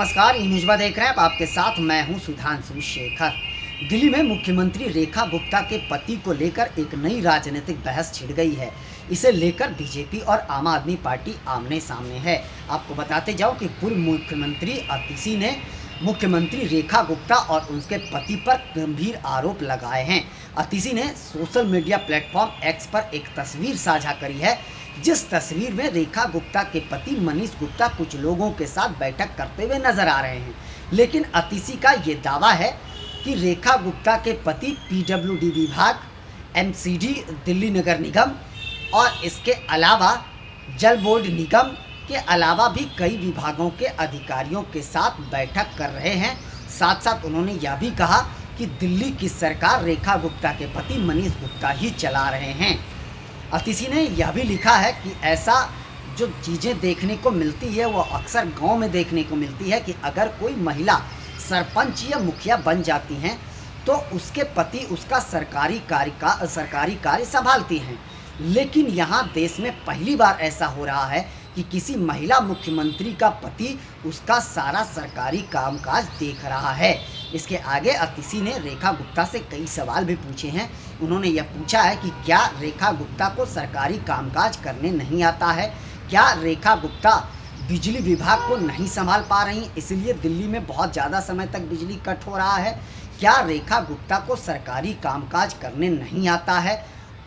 नमस्कार, ई न्यूज़ देख रहे हैं आप। आपके साथ मैं हूं सुधांशु शेखर। दिल्ली में मुख्यमंत्री रेखा गुप्ता के पति को लेकर एक नई राजनीतिक बहस छिड़ गई है। इसे लेकर बीजेपी और आम आदमी पार्टी आमने सामने है। आपको बताते जाओ कि पूर्व मुख्यमंत्री अतिशी ने मुख्यमंत्री रेखा गुप्ता और उनके पति पर गंभीर आरोप लगाए हैं। अतिशी ने सोशल मीडिया प्लेटफॉर्म एक्स पर एक तस्वीर साझा करी है, जिस तस्वीर में रेखा गुप्ता के पति मनीष गुप्ता कुछ लोगों के साथ बैठक करते हुए नजर आ रहे हैं। लेकिन अतिशी का ये दावा है कि रेखा गुप्ता के पति पीडब्ल्यूडी विभाग, एमसीडी दिल्ली नगर निगम और इसके अलावा जल बोर्ड निगम के अलावा भी कई विभागों के अधिकारियों के साथ बैठक कर रहे हैं। साथ साथ उन्होंने यह भी कहा कि दिल्ली की सरकार रेखा गुप्ता के पति मनीष गुप्ता ही चला रहे हैं। अतिशी ने यह भी लिखा है कि ऐसा जो चीज़ें देखने को मिलती है वो अक्सर गांव में देखने को मिलती है कि अगर कोई महिला सरपंच या मुखिया बन जाती हैं तो उसके पति उसका सरकारी कार्य संभालती हैं। लेकिन यहाँ देश में पहली बार ऐसा हो रहा है कि किसी महिला मुख्यमंत्री का पति उसका सारा सरकारी कामकाज देख रहा है। इसके आगे अतिशी ने रेखा गुप्ता से कई सवाल भी पूछे हैं। उन्होंने यह पूछा है कि क्या रेखा गुप्ता को सरकारी कामकाज करने नहीं आता है, क्या रेखा गुप्ता बिजली विभाग को नहीं संभाल पा रही, इसलिए दिल्ली में बहुत ज़्यादा समय तक बिजली कट हो रहा है, क्या रेखा गुप्ता को सरकारी कामकाज करने नहीं आता है,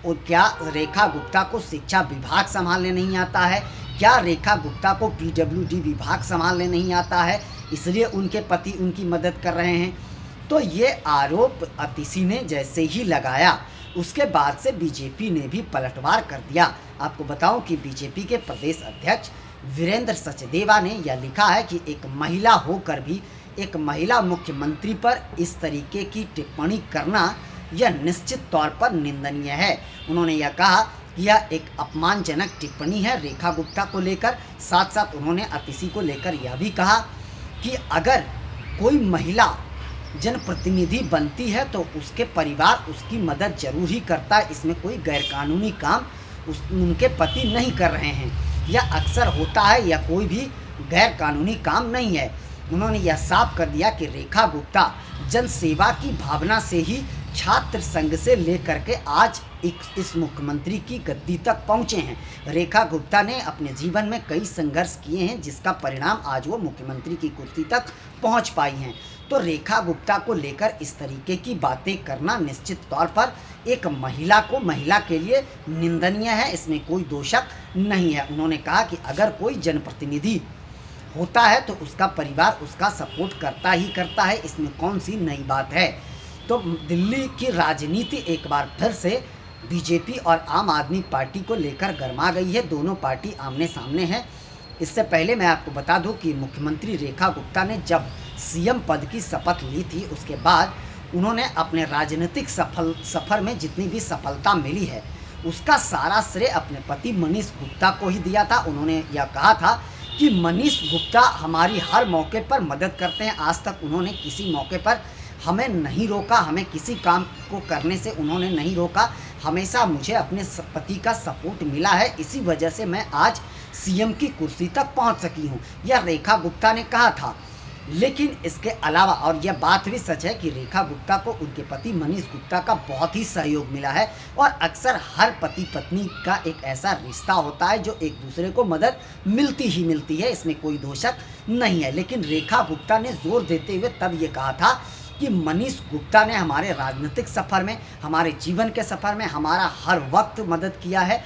और क्या रेखा गुप्ता को शिक्षा विभाग संभालने नहीं आता है, क्या रेखा गुप्ता को पीडब्ल्यूडी विभाग संभालने नहीं आता है, इसलिए उनके पति उनकी मदद कर रहे हैं। तो ये आरोप अतिशी ने जैसे ही लगाया उसके बाद से बीजेपी ने भी पलटवार कर दिया। आपको बताऊं कि बीजेपी के प्रदेश अध्यक्ष वीरेंद्र सचदेवा ने यह लिखा है कि एक महिला होकर भी एक महिला मुख्यमंत्री पर इस तरीके की टिप्पणी करना यह निश्चित तौर पर निंदनीय है। उन्होंने यह कहा कि यह एक अपमानजनक टिप्पणी है रेखा गुप्ता को लेकर। साथ साथ उन्होंने अतिशी को लेकर यह भी कहा कि अगर कोई महिला जनप्रतिनिधि बनती है तो उसके परिवार उसकी मदद जरूर ही करता है, इसमें कोई गैरकानूनी काम उनके पति नहीं कर रहे हैं। यह अक्सर होता है, या कोई भी गैर कानूनी काम नहीं है। उन्होंने यह साफ कर दिया कि रेखा गुप्ता जन सेवा की भावना से ही छात्र संघ से लेकर के आज इस मुख्यमंत्री की गद्दी तक पहुंचे हैं। रेखा गुप्ता ने अपने जीवन में कई संघर्ष किए हैं, जिसका परिणाम आज वो मुख्यमंत्री की कुर्सी तक पहुंच पाई हैं। तो रेखा गुप्ता को लेकर इस तरीके की बातें करना निश्चित तौर पर एक महिला के लिए निंदनीय है, इसमें कोई दोषक नहीं है। उन्होंने कहा कि अगर कोई जनप्रतिनिधि होता है तो उसका परिवार उसका सपोर्ट करता ही करता है, इसमें कौन सी नई बात है। तो दिल्ली की राजनीति एक बार फिर से बीजेपी और आम आदमी पार्टी को लेकर गर्मा गई है। दोनों पार्टी आमने सामने हैं। इससे पहले मैं आपको बता दूं कि मुख्यमंत्री रेखा गुप्ता ने जब सीएम पद की शपथ ली थी उसके बाद उन्होंने अपने राजनीतिक सफ़र में जितनी भी सफलता मिली है उसका सारा श्रेय अपने पति मनीष गुप्ता को ही दिया था। उन्होंने यह कहा था कि मनीष गुप्ता हमारी हर मौके पर मदद करते हैं। आज तक उन्होंने किसी मौके पर हमें नहीं रोका, हमें किसी काम को करने से उन्होंने नहीं रोका। हमेशा मुझे अपने पति का सपोर्ट मिला है, इसी वजह से मैं आज सीएम की कुर्सी तक पहुंच सकी हूं, यह रेखा गुप्ता ने कहा था। लेकिन इसके अलावा और यह बात भी सच है कि रेखा गुप्ता को उनके पति मनीष गुप्ता का बहुत ही सहयोग मिला है, और अक्सर हर पति पत्नी का एक ऐसा रिश्ता होता है जो एक दूसरे को मदद मिलती ही मिलती है, इसमें कोई दोषक नहीं है। लेकिन रेखा गुप्ता ने जोर देते हुए तब ये कहा था कि मनीष गुप्ता ने हमारे राजनीतिक सफ़र में, हमारे जीवन के सफ़र में हमारा हर वक्त मदद किया है,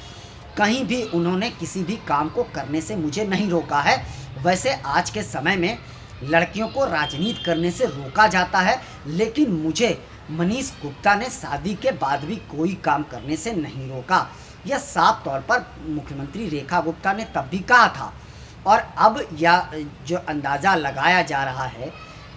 कहीं भी उन्होंने किसी भी काम को करने से मुझे नहीं रोका है। वैसे आज के समय में लड़कियों को राजनीति करने से रोका जाता है, लेकिन मुझे मनीष गुप्ता ने शादी के बाद भी कोई काम करने से नहीं रोका। यह साफ तौर पर मुख्यमंत्री रेखा गुप्ता ने तब भी कहा था। और अब यह जो अंदाज़ा लगाया जा रहा है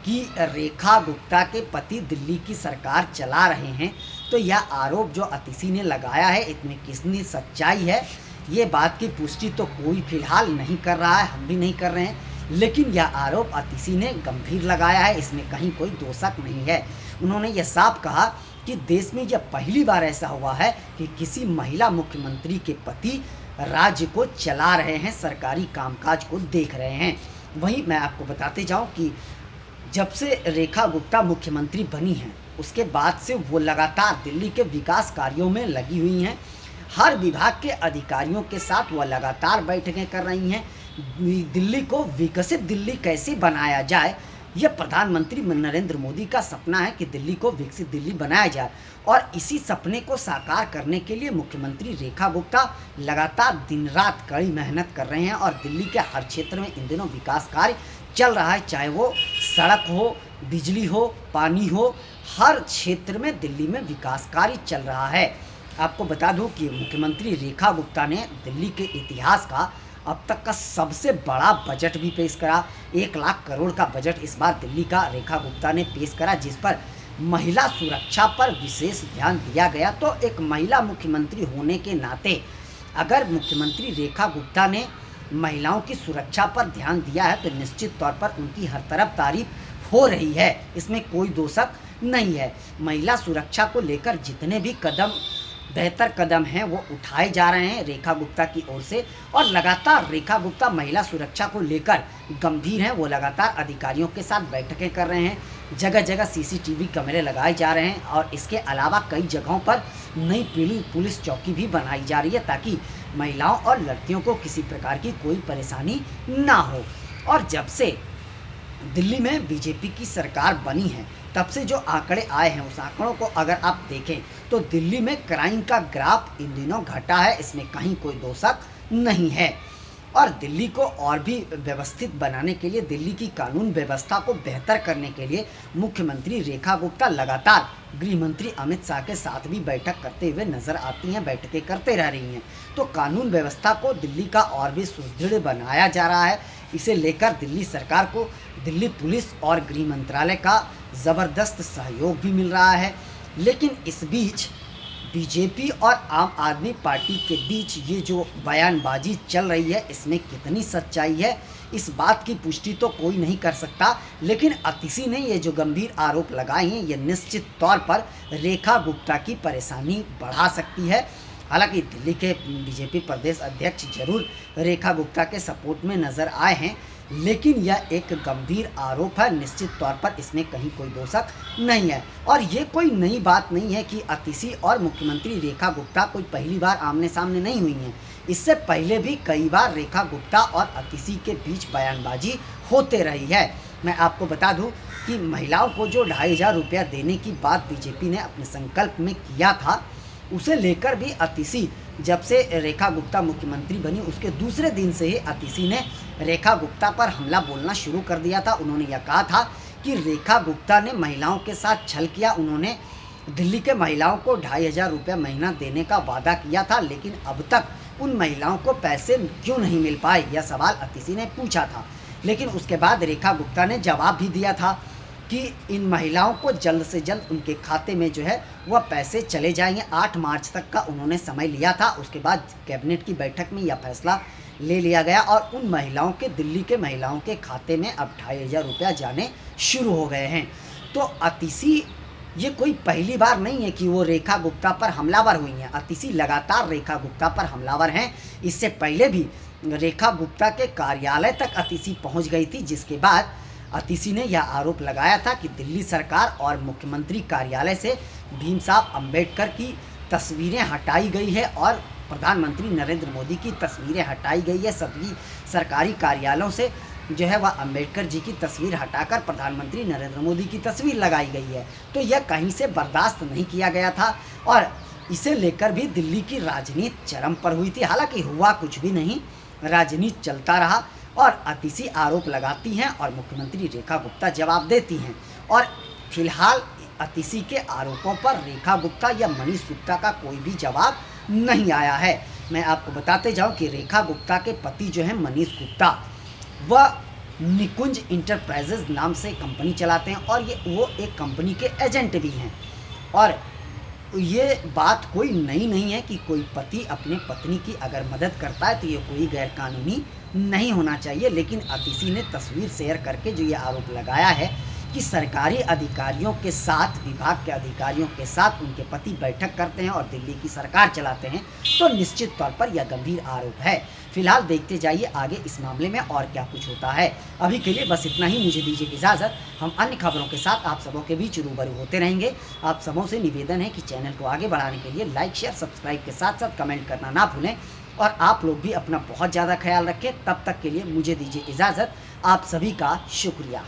कि रेखा गुप्ता के पति दिल्ली की सरकार चला रहे हैं, तो यह आरोप जो अतिशी ने लगाया है इसमें कितनी सच्चाई है ये बात की पुष्टि तो कोई फिलहाल नहीं कर रहा है, हम भी नहीं कर रहे हैं। लेकिन यह आरोप अतिशी ने गंभीर लगाया है, इसमें कहीं कोई दोषक नहीं है। उन्होंने यह साफ कहा कि देश में यह पहली बार ऐसा हुआ है कि किसी महिला मुख्यमंत्री के पति राज्य को चला रहे हैं, सरकारी कामकाज को देख रहे हैं। वहीं मैं आपको बताते जाऊं कि जब से रेखा गुप्ता मुख्यमंत्री बनी हैं, उसके बाद से वो लगातार दिल्ली के विकास कार्यों में लगी हुई हैं। हर विभाग के अधिकारियों के साथ वह लगातार बैठकें कर रही हैं। दिल्ली को विकसित दिल्ली कैसे बनाया जाए, यह प्रधानमंत्री नरेंद्र मोदी का सपना है कि दिल्ली को विकसित दिल्ली बनाया जाए, और इसी सपने को साकार करने के लिए मुख्यमंत्री रेखा गुप्ता लगातार दिन रात कड़ी मेहनत कर रहे हैं। और दिल्ली के हर क्षेत्र में इन दिनों विकास कार्य चल रहा है, चाहे वो सड़क हो, बिजली हो, पानी हो, हर क्षेत्र में दिल्ली में विकास कार्य चल रहा है। आपको बता दूं कि मुख्यमंत्री रेखा गुप्ता ने दिल्ली के इतिहास का अब तक का सबसे बड़ा बजट भी पेश करा। 1 लाख करोड़ का बजट इस बार दिल्ली का रेखा गुप्ता ने पेश करा, जिस पर महिला सुरक्षा पर विशेष ध्यान दिया गया। तो एक महिला मुख्यमंत्री होने के नाते अगर मुख्यमंत्री रेखा गुप्ता ने महिलाओं की सुरक्षा पर ध्यान दिया है तो निश्चित तौर पर उनकी हर तरफ तारीफ हो रही है, इसमें कोई दो शक नहीं है। महिला सुरक्षा को लेकर जितने भी बेहतर कदम हैं वो उठाए जा रहे हैं रेखा गुप्ता की ओर से, और लगातार रेखा गुप्ता महिला सुरक्षा को लेकर गंभीर हैं। वो लगातार अधिकारियों के साथ बैठकें कर रहे हैं, जगह जगह सीसीटीवी कैमरे लगाए जा रहे हैं, और इसके अलावा कई जगहों पर नई पुलिस चौकी भी बनाई जा रही है ताकि महिलाओं और लड़कियों को किसी प्रकार की कोई परेशानी ना हो। और जब से दिल्ली में बीजेपी की सरकार बनी है तब से जो आंकड़े आए हैं उस आंकड़ों को अगर आप देखें तो दिल्ली में क्राइम का ग्राफ इन दिनों घटा है, इसमें कहीं कोई दो शक नहीं है। और दिल्ली को और भी व्यवस्थित बनाने के लिए, दिल्ली की कानून व्यवस्था को बेहतर करने के लिए मुख्यमंत्री रेखा गुप्ता लगातार गृह मंत्री अमित शाह के साथ भी बैठक करते हुए नजर आती हैं, बैठकें करते रह रही हैं। तो कानून व्यवस्था को दिल्ली का और भी सुदृढ़ बनाया जा रहा है। इसे लेकर दिल्ली सरकार को दिल्ली पुलिस और गृह मंत्रालय का ज़बरदस्त सहयोग भी मिल रहा है। लेकिन इस बीच बीजेपी और आम आदमी पार्टी के बीच ये जो बयानबाजी चल रही है इसमें कितनी सच्चाई है, इस बात की पुष्टि तो कोई नहीं कर सकता। लेकिन अतिशी ने ये जो गंभीर आरोप लगाए हैं ये निश्चित तौर पर रेखा गुप्ता की परेशानी बढ़ा सकती है। हालांकि दिल्ली के बीजेपी प्रदेश अध्यक्ष जरूर रेखा गुप्ता के सपोर्ट में नज़र आए हैं, लेकिन यह एक गंभीर आरोप है, निश्चित तौर पर इसमें कहीं कोई दो शक नहीं है। और ये कोई नई बात नहीं है कि अतिशी और मुख्यमंत्री रेखा गुप्ता कोई पहली बार आमने सामने नहीं हुई हैं। इससे पहले भी कई बार रेखा गुप्ता और अतिशी के बीच बयानबाजी होते रही है। मैं आपको बता दूं कि महिलाओं को जो 2500 रुपया देने की बात बीजेपी ने अपने संकल्प में किया था, उसे लेकर भी अतिशी जब से रेखा गुप्ता मुख्यमंत्री बनी उसके दूसरे दिन से ही अतिशी ने रेखा गुप्ता पर हमला बोलना शुरू कर दिया था। उन्होंने यह कहा था कि रेखा गुप्ता ने महिलाओं के साथ छल किया, उन्होंने दिल्ली के महिलाओं को 2500 रुपया महीना देने का वादा किया था, लेकिन अब तक उन महिलाओं को पैसे क्यों नहीं मिल पाए, यह सवाल अतिशी ने पूछा था। लेकिन उसके बाद रेखा गुप्ता ने जवाब भी दिया था कि इन महिलाओं को जल्द से जल्द उनके खाते में जो है वह पैसे चले जाएंगे। 8 मार्च तक का उन्होंने समय लिया था। उसके बाद कैबिनेट की बैठक में यह फैसला ले लिया गया और उन महिलाओं के, दिल्ली के महिलाओं के खाते में अब 2500 रुपया जाने शुरू हो गए हैं। तो अतिशी ये कोई पहली बार नहीं है कि वो रेखा गुप्ता पर हमलावर हुई हैं। अतिशी लगातार रेखा गुप्ता पर हमलावर हैं। इससे पहले भी रेखा गुप्ता के कार्यालय तक अतिशी पहुंच गई थी, जिसके बाद अतिशी ने यह आरोप लगाया था कि दिल्ली सरकार और मुख्यमंत्री कार्यालय से भीम साहब अम्बेडकर की तस्वीरें हटाई गई है और प्रधानमंत्री नरेंद्र मोदी की तस्वीरें हटाई गई है। सभी सरकारी कार्यालयों से जो है वह अम्बेडकर जी की तस्वीर हटाकर प्रधानमंत्री नरेंद्र मोदी की तस्वीर लगाई गई है। तो यह कहीं से बर्दाश्त नहीं किया गया था और इसे लेकर भी दिल्ली की राजनीति चरम पर हुई थी। हालांकि हुआ कुछ भी नहीं, राजनीति चलता रहा और अतिशी आरोप लगाती हैं और मुख्यमंत्री रेखा गुप्ता जवाब देती हैं। और फिलहाल अतिशी के आरोपों पर रेखा गुप्ता या मनीष गुप्ता का कोई भी जवाब नहीं आया है। मैं आपको बताते जाऊं कि रेखा गुप्ता के पति जो हैं मनीष गुप्ता, वह निकुंज इंटरप्राइजेज नाम से कंपनी चलाते हैं और वो एक कंपनी के एजेंट भी हैं। और ये बात कोई नई नहीं है कि कोई पति अपने पत्नी की अगर मदद करता है तो ये कोई गैरकानूनी नहीं होना चाहिए। लेकिन अतिशी ने तस्वीर शेयर करके जो ये आरोप लगाया है कि सरकारी अधिकारियों के साथ, विभाग के अधिकारियों के साथ उनके पति बैठक करते हैं और दिल्ली की सरकार चलाते हैं, तो निश्चित तौर पर यह गंभीर आरोप है। फिलहाल देखते जाइए आगे इस मामले में और क्या कुछ होता है। अभी के लिए बस इतना ही, मुझे दीजिए इजाज़त। हम अन्य खबरों के साथ आप सबों के बीच रूबरू होते रहेंगे। आप सबों से निवेदन है कि चैनल को आगे बढ़ाने के लिए लाइक, शेयर, सब्सक्राइब के साथ साथ कमेंट करना ना भूलें और आप लोग भी अपना बहुत ज़्यादा ख्याल रखें। तब तक के लिए मुझे दीजिए इजाज़त। आप सभी का शुक्रिया।